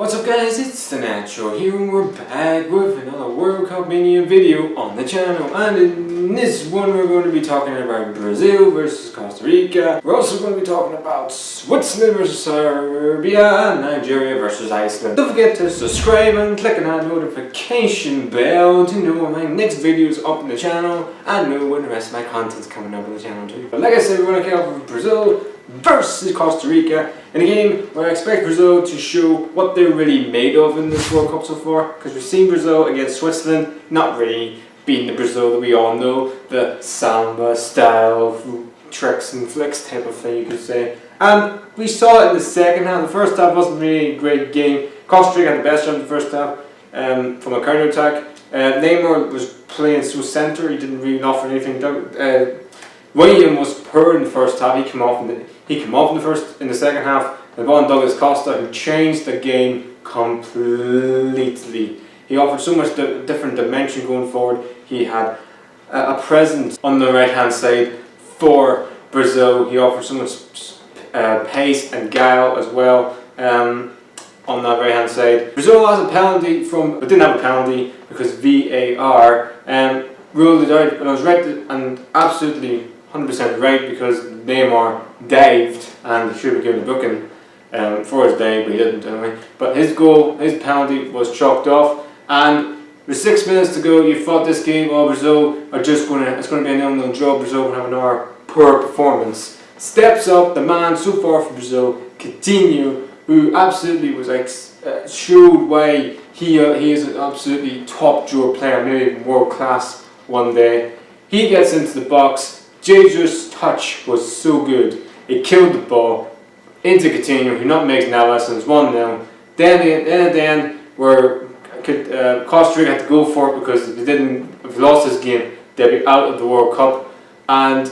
What's up guys, it's the Natural here and we're back with another World Cup Mania video on the channel, and in this one we're going to be talking about Brazil versus Costa Rica. We're also going to be talking about Switzerland versus Serbia and Nigeria versus Iceland. Don't forget to subscribe and click on that notification bell to know when my next video is up on the channel and know when the rest of my content's coming up on the channel too. But like I said, we're going to kick off with Brazil versus Costa Rica in a game where I expect Brazil to show what they're really made of in this World Cup so far, because we've seen Brazil against Switzerland not really being the Brazil that we all know, the samba style, tricks and flicks type of thing you could say. And we saw it in the second half. The first half wasn't really a great game. Costa Rica had the best shot in the first half from a counter attack. Neyamr was playing so centre, he didn't really offer anything. William was poor in the first half. He came off in the second half. The ball on Douglas Costa, who changed the game completely. He offered so much different dimension going forward. He had a presence on the right hand side for Brazil. He offered so much pace and guile as well on that right hand side. Brazil has a penalty but didn't have a penalty because VAR ruled it out, and I was right and absolutely 100% right, because Neyamr dived and he should have given a booking for his dive, but he didn't anyway. But his penalty was chalked off, and with 6 minutes to go, you thought this game, Brazil are it's going to be a 0-0 draw. Brazil will have another poor performance. Steps up the man so far for Brazil, Coutinho, who absolutely was showed why he is an absolutely top drawer player, maybe even world class one day. He gets into the box. Jesus' touch was so good. It killed the ball into Coutinho, who not makes now lessons 1-0. Then at the end, where Costa Rica had to go for it because if they lost this game, they'd be out of the World Cup. And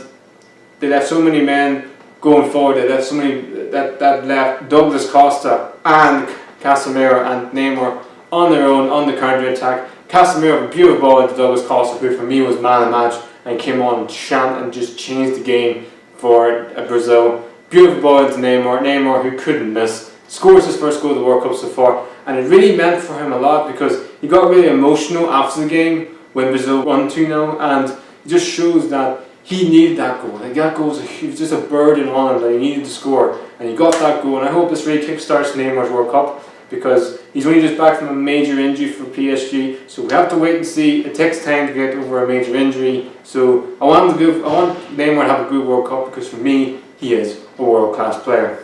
they left so many men going forward. They left so many that left Douglas Costa and Casemiro and Neyamr on their own on the counter attack. Casemiro, a beautiful ball into Douglas Costa, who for me was man of the match, and came on and just changed the game for Brazil. Beautiful ball into Neyamr, who couldn't miss. Scores his first goal of the World Cup so far, and it really meant for him a lot because he got really emotional after the game when Brazil won 2-0, and it just shows that he needed that goal. Like, that goal was just a burden on him that he needed to score, and he got that goal. And I hope this really kickstarts Neymar's World Cup, because he's only just back from a major injury for PSG, so we have to wait and see. It takes time to get over a major injury, so I want Neyamr to have a good World Cup, because for me, he is a world-class player.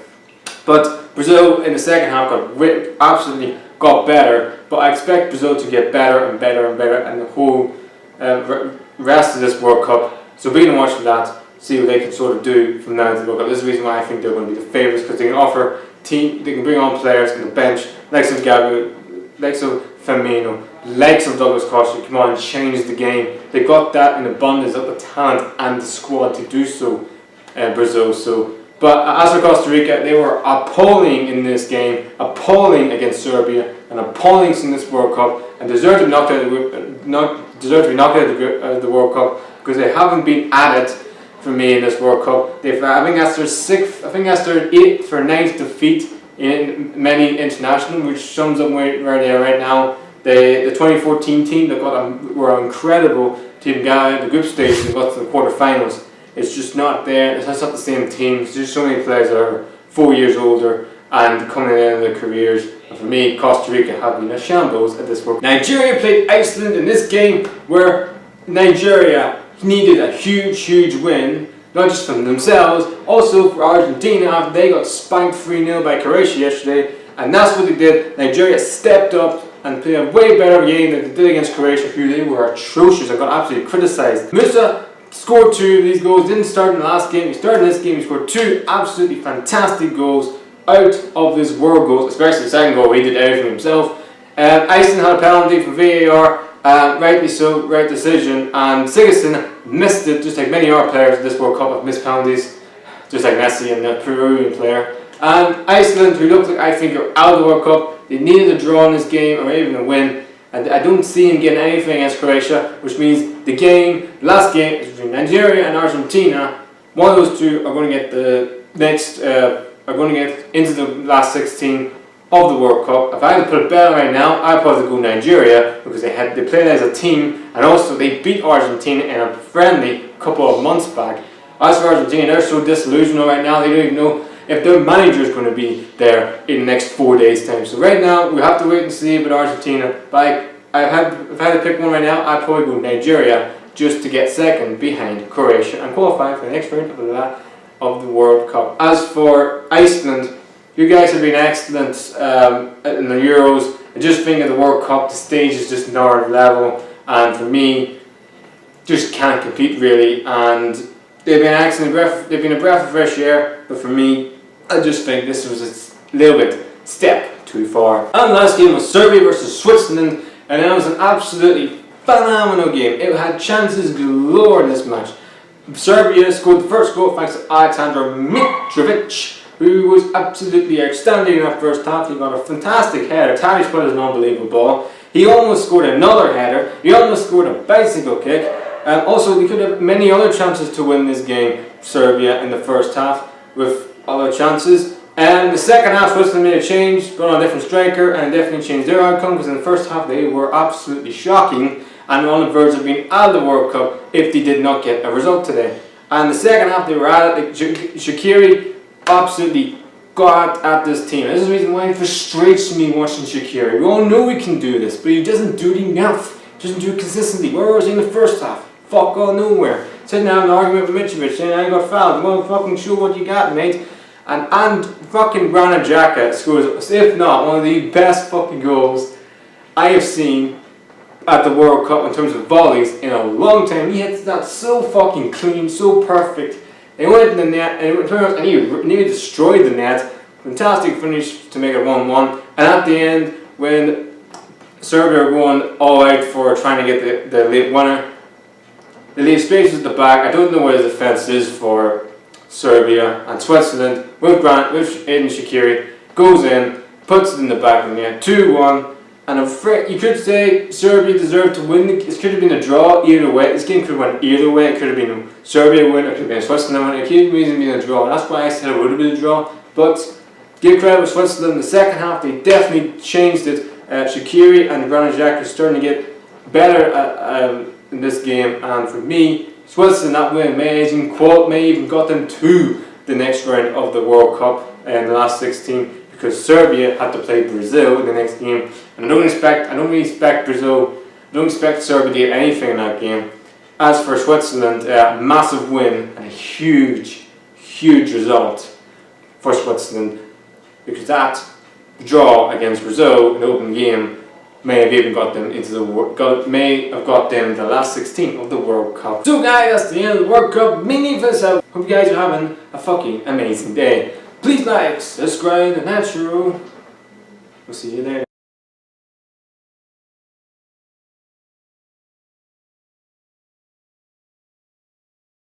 But Brazil in the second half absolutely got better, but I expect Brazil to get better and better and better and the whole rest of this World Cup. So be on the watch for that, see what they can sort of do from now to the World Cup. This is the reason why I think they're going to be the favourites, because they can bring on players on the bench, likes of Gabriel, likes of Firmino, likes of Douglas Costa, come on and change the game. They got that in abundance of the talent and the squad to do so, Brazil. But as for Costa Rica, they were appalling in this game, appalling against Serbia, and appalling in this World Cup, and deserve to be knocked out of the World Cup, because they haven't been at it for me in this World Cup. I think that's their 8th or 9th defeat in many international, which sums up where they are right now. The 2014 team that were incredible to even get out of the group stage and got to the quarterfinals. It's just not there. It's not the same team. There's just so many players that are 4 years older and coming in their careers. And for me, Costa Rica have been a shambles at this World Cup. Nigeria played Iceland in this game, where Nigeria needed a huge win, not just from themselves, also for Argentina after they got spanked 3-0 by Croatia yesterday. And that's what they did. Nigeria stepped up and played a way better game than they did against Croatia, who they were atrocious and got absolutely criticised. Musa scored 2 of these goals, didn't start in the last game, he started in this game, he scored 2 absolutely fantastic goals out of this World goals, especially the second goal, he did everything himself. Iceland had a penalty from VAR, rightly so, right decision, and Sigurdsson missed it, just like many of our players in this World Cup have missed penalties, just like Messi and the Peruvian player. And Iceland, who looked like, I think, are out of the World Cup, they needed a draw in this game or even a win, and I don't see him getting anything against Croatia, which means the last game is between Nigeria and Argentina. One of those two are going to get into the last 16. of the World Cup. If I had to put a bet on right now, I'd probably go Nigeria because they played as a team, and also they beat Argentina in a friendly a couple of months back. As for Argentina, they're so disillusional right now, they don't even know if their manager is going to be there in the next 4 days' time. So right now, we have to wait and see with Argentina. But if I had to pick one right now, I'd probably go Nigeria just to get second behind Croatia and qualify for the next round of the World Cup. As for Iceland, you guys have been excellent in the Euros. I just think of the World Cup, the stage is just another level, and for me, just can't compete really. And they've been excellent, they've been a breath of fresh air, but for me, I just think this was a little bit step too far. And the last game was Serbia versus Switzerland, and it was an absolutely phenomenal game. It had chances galore in this match. Serbia scored the first goal thanks to Alexander Mitrovic, who was absolutely outstanding in that first half. He got a fantastic header. Tadic put an unbelievable ball. He almost scored another header. He almost scored a bicycle kick. Also, we could have many other chances to win this game, Serbia, in the first half, with other chances. And the second half, Switzerland made a change, brought on a different striker, and definitely changed their outcome, because in the first half they were absolutely shocking and on the verge of being out of the World Cup if they did not get a result today. And the second half they were at it. Shaqiri absolutely got at this team. This is the reason why it frustrates me watching Shaqiri. We all know we can do this, but he doesn't do it enough. He doesn't do it consistently. Where was he in the first half? Fuck all nowhere. Sitting down in an argument with Mitrovic saying I got fouled. Well, fucking show what you got, mate. And fucking Granit Xhaka scores, if not one of the best fucking goals I have seen at the World Cup in terms of volleys in a long time. He hits that so fucking clean, so perfect. He went in the net and he destroyed the net. Fantastic finish to make it 1-1. And at the end, when Serbia are going all out for trying to get the late winner, they leave spaces at the back. I don't know where the defence is for Serbia, and Switzerland with Aiden Shaqiri goes in, puts it in the back of the net, 2-1. And you could say Serbia deserved to win. It could have been a draw either way. This game could have went either way. It could have been Serbia win, it could have been Switzerland win. It could have been a draw. And that's why I said it would have been a draw. But give credit to Switzerland. In the second half, they definitely changed it. Shaqiri and Granit Xhaka are starting to get better in this game. And for me, Switzerland, that win may even got them to the next round of the World Cup in the last 16, because Serbia had to play Brazil in the next game, and I don't really expect Serbia to get anything in that game. As for Switzerland, massive win and a huge result for Switzerland, because that draw against Brazil in the open game may have even got them into the the last 16 of the World Cup. So guys, that's the end of the World Cup mini for this out. Hope you guys are having a fucking amazing day. Please like, subscribe, and that's true. We'll see you later.